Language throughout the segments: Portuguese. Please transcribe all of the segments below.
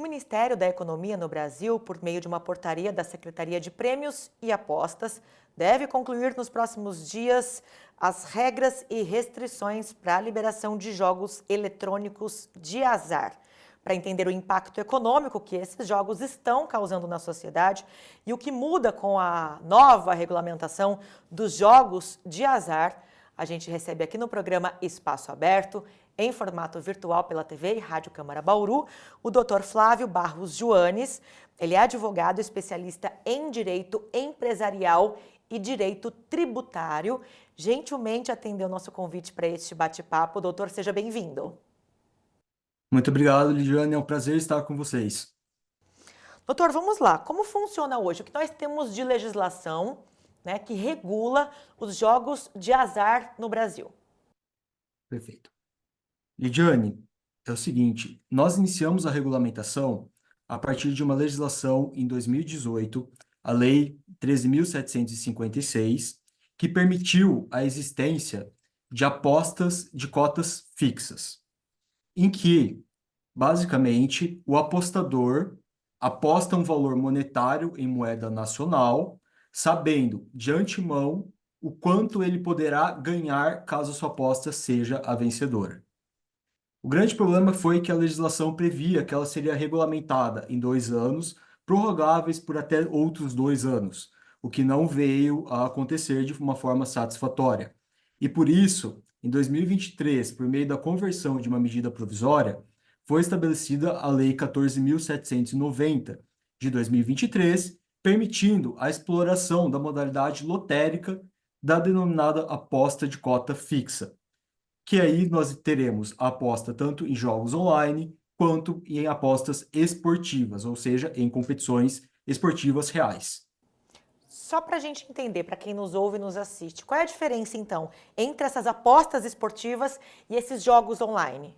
Ministério da Economia no Brasil, por meio de uma portaria da Secretaria de Prêmios e Apostas, deve concluir nos próximos dias as regras e restrições para a liberação de jogos eletrônicos de azar. Para entender o impacto econômico que esses jogos estão causando na sociedade e o que muda com a nova regulamentação dos jogos de azar, a gente recebe aqui no programa Espaço Aberto, em formato virtual pela TV e Rádio Câmara Bauru, o Dr. Flávio Barros Joanes. Ele é advogado especialista em direito empresarial e direito tributário. Gentilmente atendeu o nosso convite para este bate-papo. Doutor, seja bem-vindo. Muito obrigado, Lidiane. É um prazer estar com vocês. Doutor, vamos lá. Como funciona hoje? O que nós temos de legislação, que regula os jogos de azar no Brasil? Perfeito. Lidiane, é o seguinte, nós iniciamos a regulamentação a partir de uma legislação em 2018, a Lei 13.756, que permitiu a existência de apostas de cotas fixas, em que, basicamente, o apostador aposta um valor monetário em moeda nacional, sabendo de antemão o quanto ele poderá ganhar caso sua aposta seja a vencedora. O grande problema foi que a legislação previa que ela seria regulamentada em 2 anos, prorrogáveis por até outros 2 anos, o que não veio a acontecer de uma forma satisfatória. E por isso, em 2023, por meio da conversão de uma medida provisória, foi estabelecida a Lei 14.790 de 2023, permitindo a exploração da modalidade lotérica da denominada aposta de cota fixa, que aí nós teremos a aposta tanto em jogos online quanto em apostas esportivas, ou seja, em competições esportivas reais. Só para a gente entender, para quem nos ouve e nos assiste, qual é a diferença, então, entre essas apostas esportivas e esses jogos online?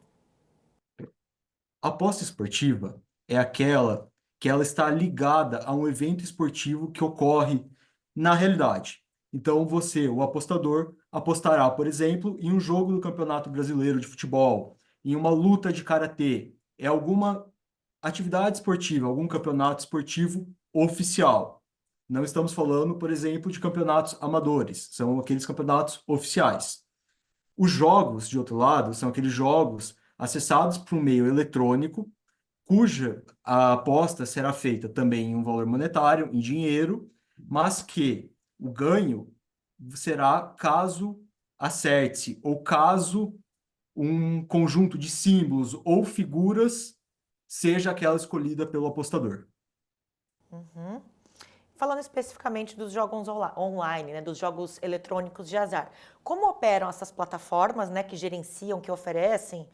A aposta esportiva é aquela que ela está ligada a um evento esportivo que ocorre na realidade. Então, você, o apostador, apostará, por exemplo, em um jogo do Campeonato Brasileiro de Futebol, em uma luta de karatê, é alguma atividade esportiva, algum campeonato esportivo oficial. Não estamos falando, por exemplo, de campeonatos amadores, são aqueles campeonatos oficiais. Os jogos, de outro lado, são aqueles jogos acessados por um meio eletrônico, cuja a aposta será feita também em um valor monetário, em dinheiro, mas que o ganho será caso acerte ou caso um conjunto de símbolos ou figuras seja aquela escolhida pelo apostador. Uhum. Falando especificamente dos jogos online, dos jogos eletrônicos de azar, como operam essas plataformas, que gerenciam, que oferecem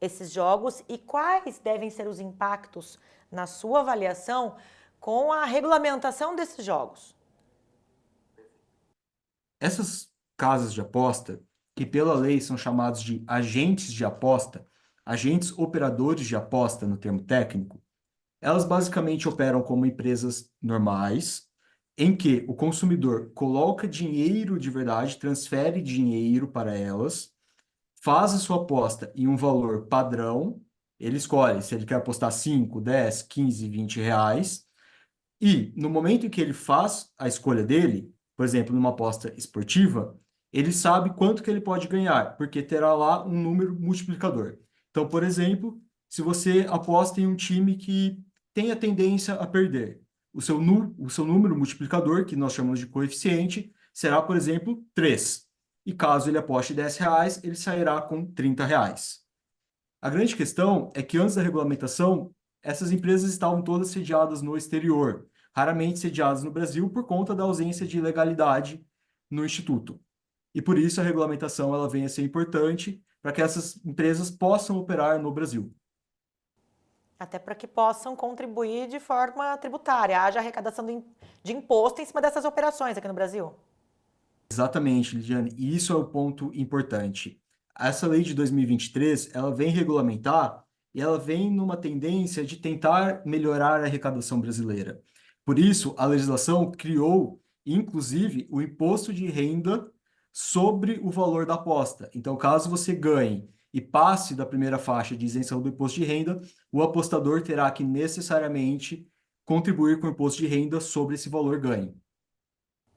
esses jogos e quais devem ser os impactos, na sua avaliação, com a regulamentação desses jogos? Essas casas de aposta, que pela lei são chamados de agentes de aposta, agentes operadores de aposta no termo técnico, elas basicamente operam como empresas normais, em que o consumidor coloca dinheiro de verdade, transfere dinheiro para elas, faz a sua aposta em um valor padrão, ele escolhe se ele quer apostar 5, 10, 15, 20 reais, e no momento em que ele faz a escolha dele, por exemplo, numa aposta esportiva, ele sabe quanto que ele pode ganhar, porque terá lá um número multiplicador. Então, por exemplo, se você aposta em um time que tem a tendência a perder, o seu número multiplicador, que nós chamamos de coeficiente, será, por exemplo, 3. E caso ele aposte 10 reais, ele sairá com 30 reais. A grande questão é que antes da regulamentação, essas empresas estavam todas sediadas no exterior, raramente sediadas no Brasil por conta da ausência de legalidade no Instituto. E por isso a regulamentação ela vem a ser importante para que essas empresas possam operar no Brasil. Até para que possam contribuir de forma tributária, haja arrecadação de imposto em cima dessas operações aqui no Brasil. Exatamente, Lidiane, e isso é o ponto importante. Essa lei de 2023, ela vem regulamentar e ela vem numa tendência de tentar melhorar a arrecadação brasileira. Por isso, a legislação criou, inclusive, o imposto de renda sobre o valor da aposta. Então, caso você ganhe e passe da primeira faixa de isenção do imposto de renda, o apostador terá que necessariamente contribuir com o imposto de renda sobre esse valor ganho.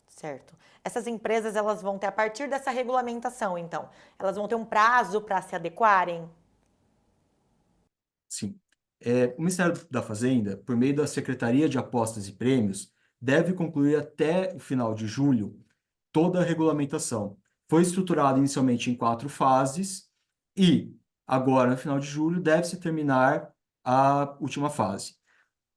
Certo. Essas empresas, elas vão ter, a partir dessa regulamentação, então, elas vão ter um prazo para se adequarem? Sim. O Ministério da Fazenda, por meio da Secretaria de Apostas e Prêmios, deve concluir até o final de julho toda a regulamentação. Foi estruturada inicialmente em 4 fases e agora, no final de julho, deve-se terminar a última fase.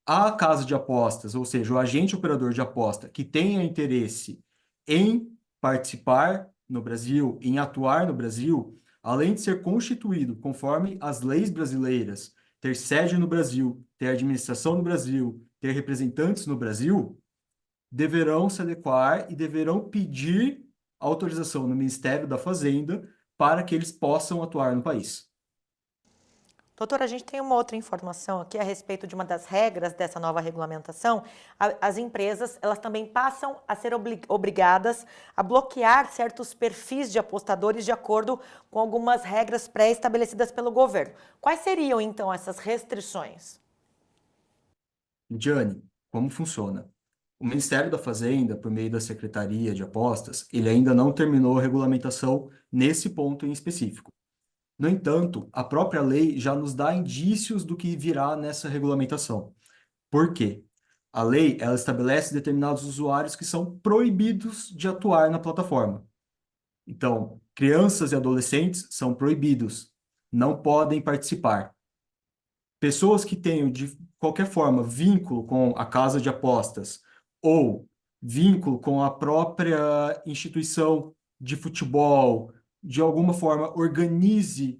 A casa de apostas, ou seja, o agente operador de aposta que tenha interesse em participar no Brasil, em atuar no Brasil, além de ser constituído conforme as leis brasileiras, ter sede no Brasil, ter administração no Brasil, ter representantes no Brasil, deverão se adequar e deverão pedir autorização no Ministério da Fazenda para que eles possam atuar no país. Doutora, a gente tem uma outra informação aqui a respeito de uma das regras dessa nova regulamentação. As empresas, elas também passam a ser obrigadas a bloquear certos perfis de apostadores de acordo com algumas regras pré-estabelecidas pelo governo. Quais seriam, então, essas restrições? Diane, como funciona? O Ministério da Fazenda, por meio da Secretaria de Apostas, ele ainda não terminou a regulamentação nesse ponto em específico. No entanto, a própria lei já nos dá indícios do que virá nessa regulamentação. Por quê? A lei, ela estabelece determinados usuários que são proibidos de atuar na plataforma. Então, crianças e adolescentes são proibidos, não podem participar. Pessoas que tenham, de qualquer forma, vínculo com a casa de apostas ou vínculo com a própria instituição de futebol, de alguma forma organize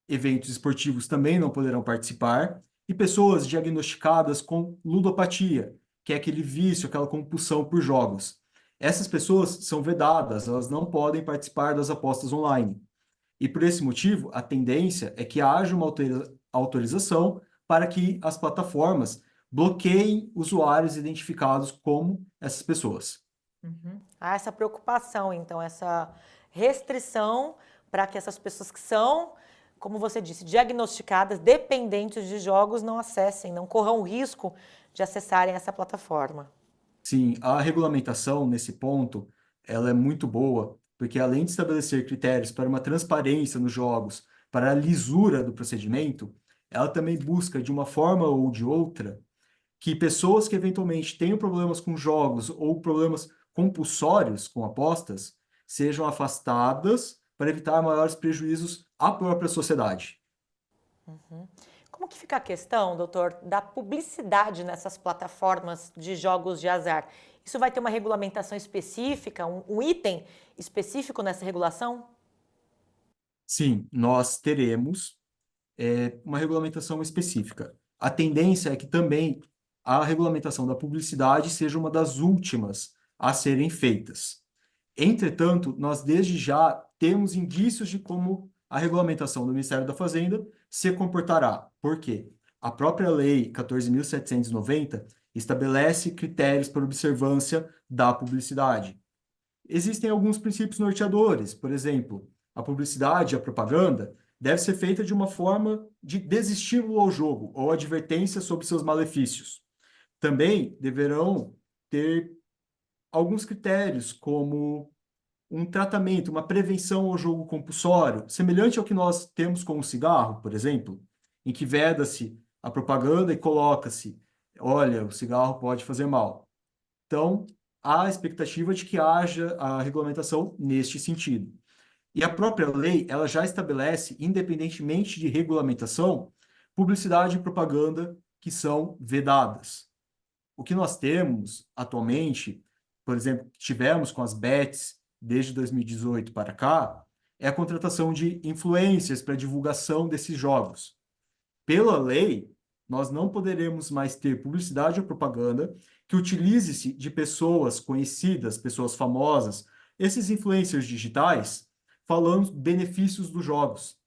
eventos esportivos também não poderão participar, e pessoas diagnosticadas com ludopatia, que é aquele vício, aquela compulsão por jogos. Essas pessoas são vedadas, elas não podem participar das apostas online. E por esse motivo, a tendência é que haja uma autorização para que as plataformas bloqueiem usuários identificados como essas pessoas. Há essa preocupação, então, essa restrição para que essas pessoas que são, como você disse, diagnosticadas, dependentes de jogos, não acessem, não corram o risco de acessarem essa plataforma. Sim, a regulamentação nesse ponto, ela é muito boa, porque além de estabelecer critérios para uma transparência nos jogos, para a lisura do procedimento, ela também busca, de uma forma ou de outra, que pessoas que eventualmente tenham problemas com jogos ou problemas compulsórios com apostas sejam afastadas para evitar maiores prejuízos à própria sociedade. Como que fica a questão, doutor, da publicidade nessas plataformas de jogos de azar? Isso vai ter uma regulamentação específica, um item específico nessa regulação? Sim, nós teremos uma regulamentação específica. A tendência é que também a regulamentação da publicidade seja uma das últimas a serem feitas. Entretanto, nós desde já temos indícios de como a regulamentação do Ministério da Fazenda se comportará. Por quê? A própria Lei 14.790 estabelece critérios para observância da publicidade. Existem alguns princípios norteadores, por exemplo, a publicidade, a propaganda, deve ser feita de uma forma de desestímulo ao jogo ou advertência sobre seus malefícios. Também deverão ter alguns critérios, como um tratamento, uma prevenção ao jogo compulsório, semelhante ao que nós temos com o cigarro, por exemplo, em que veda-se a propaganda e coloca-se, olha, o cigarro pode fazer mal. Então, há a expectativa de que haja a regulamentação neste sentido. E a própria lei, ela já estabelece, independentemente de regulamentação, publicidade e propaganda que são vedadas. O que nós temos atualmente, por exemplo, tivemos com as bets desde 2018 para cá, é a contratação de influencers para divulgação desses jogos. Pela lei, nós não poderemos mais ter publicidade ou propaganda que utilize-se de pessoas conhecidas, pessoas famosas, esses influencers digitais, falando benefícios dos jogos.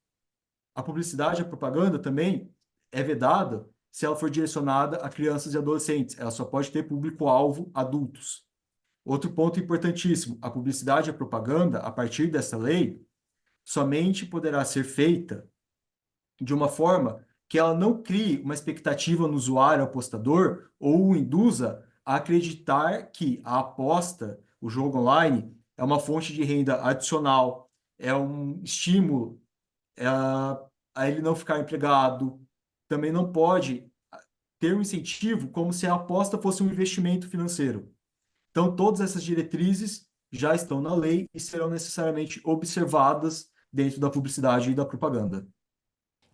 A publicidade e a propaganda também é vedada se ela for direcionada a crianças e adolescentes. Ela só pode ter público-alvo adultos. Outro ponto importantíssimo: a publicidade e a propaganda, a partir dessa lei, somente poderá ser feita de uma forma que ela não crie uma expectativa no usuário apostador ou o induza a acreditar que a aposta, o jogo online, é uma fonte de renda adicional, é um estímulo a ele não ficar empregado. Também não pode ter um incentivo como se a aposta fosse um investimento financeiro. Então, todas essas diretrizes já estão na lei e serão necessariamente observadas dentro da publicidade e da propaganda.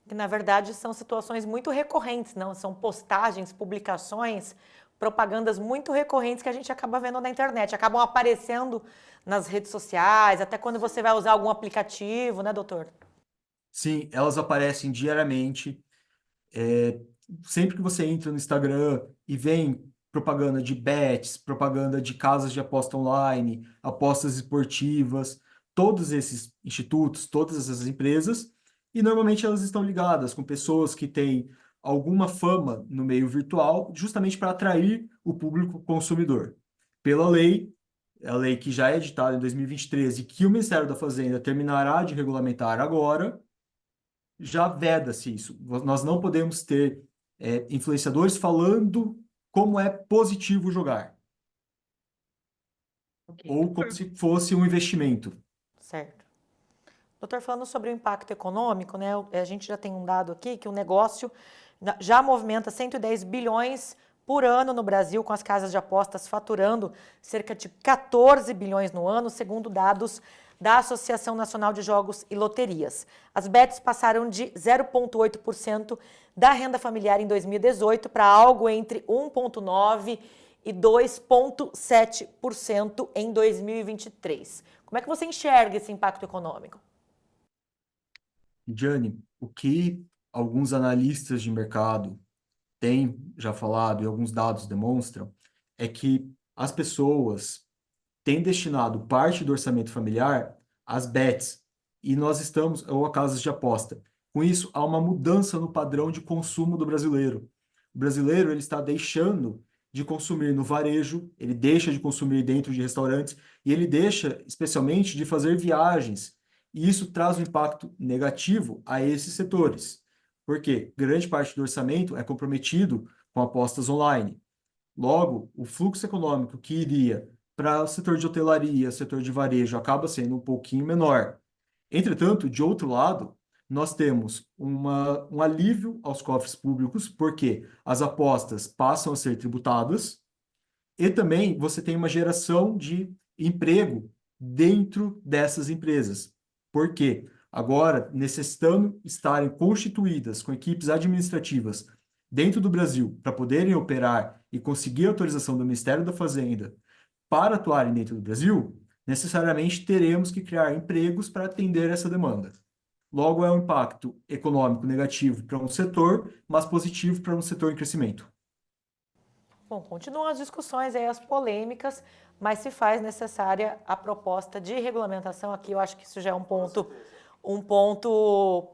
Que na verdade são situações muito recorrentes, não? São postagens, publicações, propagandas muito recorrentes que a gente acaba vendo na internet, acabam aparecendo nas redes sociais, até quando você vai usar algum aplicativo, né, doutor? Sim, elas aparecem diariamente. É, sempre que você entra no Instagram e vem propaganda de bets, propaganda de casas de aposta online, apostas esportivas, todos esses institutos, todas essas empresas, e normalmente elas estão ligadas com pessoas que têm alguma fama no meio virtual, justamente para atrair o público consumidor. Pela lei, a lei que já é editada em 2023 e que o Ministério da Fazenda terminará de regulamentar agora, já veda-se isso. Nós não podemos ter influenciadores falando como é positivo jogar, Ok, ou como se fosse um investimento. certo. Doutor, falando sobre o impacto econômico, né, a gente já tem um dado aqui que o negócio já movimenta 110 bilhões por ano no Brasil, com as casas de apostas faturando cerca de 14 bilhões no ano, segundo dados da Associação Nacional de Jogos e Loterias. As bets passaram de 0,8% da renda familiar em 2018 para algo entre 1,9% e 2,7% em 2023. Como é que você enxerga esse impacto econômico? Gianni, o que alguns analistas de mercado têm já falado e alguns dados demonstram é que as pessoas têm destinado parte do orçamento familiar às bets e nós estamos, ou a casas de aposta. Com isso, há uma mudança no padrão de consumo do brasileiro. O brasileiro ele está deixando de consumir no varejo, ele deixa de consumir dentro de restaurantes e ele deixa, especialmente, de fazer viagens. E isso traz um impacto negativo a esses setores, porque grande parte do orçamento é comprometido com apostas online. Logo, o fluxo econômico que iria para o setor de hotelaria, setor de varejo, acaba sendo um pouquinho menor. Entretanto, de outro lado, nós temos um alívio aos cofres públicos, porque as apostas passam a ser tributadas, e também você tem uma geração de emprego dentro dessas empresas. Por quê? Agora, necessitando estarem constituídas com equipes administrativas dentro do Brasil para poderem operar e conseguir autorização do Ministério da Fazenda para atuarem dentro do Brasil, necessariamente teremos que criar empregos para atender essa demanda. Logo, é um impacto econômico negativo para um setor, mas positivo para um setor em crescimento. Bom, continuam as discussões aí, as polêmicas, mas se faz necessária a proposta de regulamentação aqui. Eu acho que isso já é um ponto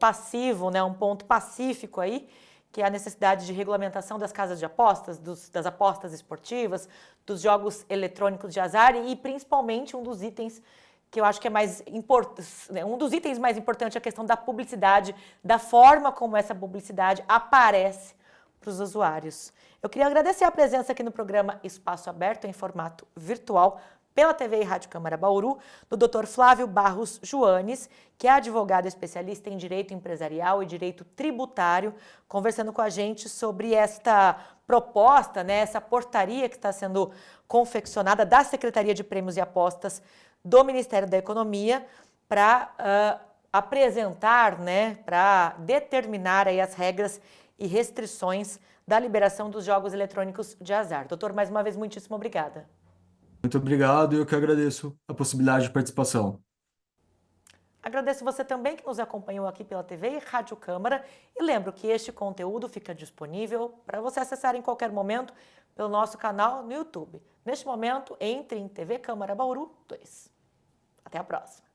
passivo, né? Um ponto pacífico aí, que é a necessidade de regulamentação das casas de apostas, das apostas esportivas, dos jogos eletrônicos de azar e principalmente um dos itens que eu acho que é mais importante, um dos itens mais importantes é a questão da publicidade, da forma como essa publicidade aparece para os usuários. Eu queria agradecer a presença aqui no programa Espaço Aberto em formato virtual pela TV e Rádio Câmara Bauru, do Dr. Flávio Barros Joanes, que é advogado especialista em direito empresarial e direito tributário, conversando com a gente sobre esta proposta, né, essa portaria que está sendo confeccionada da Secretaria de Prêmios e Apostas do Ministério da Economia para apresentar, né, para determinar aí as regras e restrições da liberação dos jogos eletrônicos de azar. Doutor, mais uma vez, muitíssimo obrigada. Muito obrigado e eu que agradeço a possibilidade de participação. Agradeço você também que nos acompanhou aqui pela TV e Rádio Câmara e lembro que este conteúdo fica disponível para você acessar em qualquer momento pelo nosso canal no YouTube. Neste momento, entre em TV Câmara Bauru 2. Até a próxima.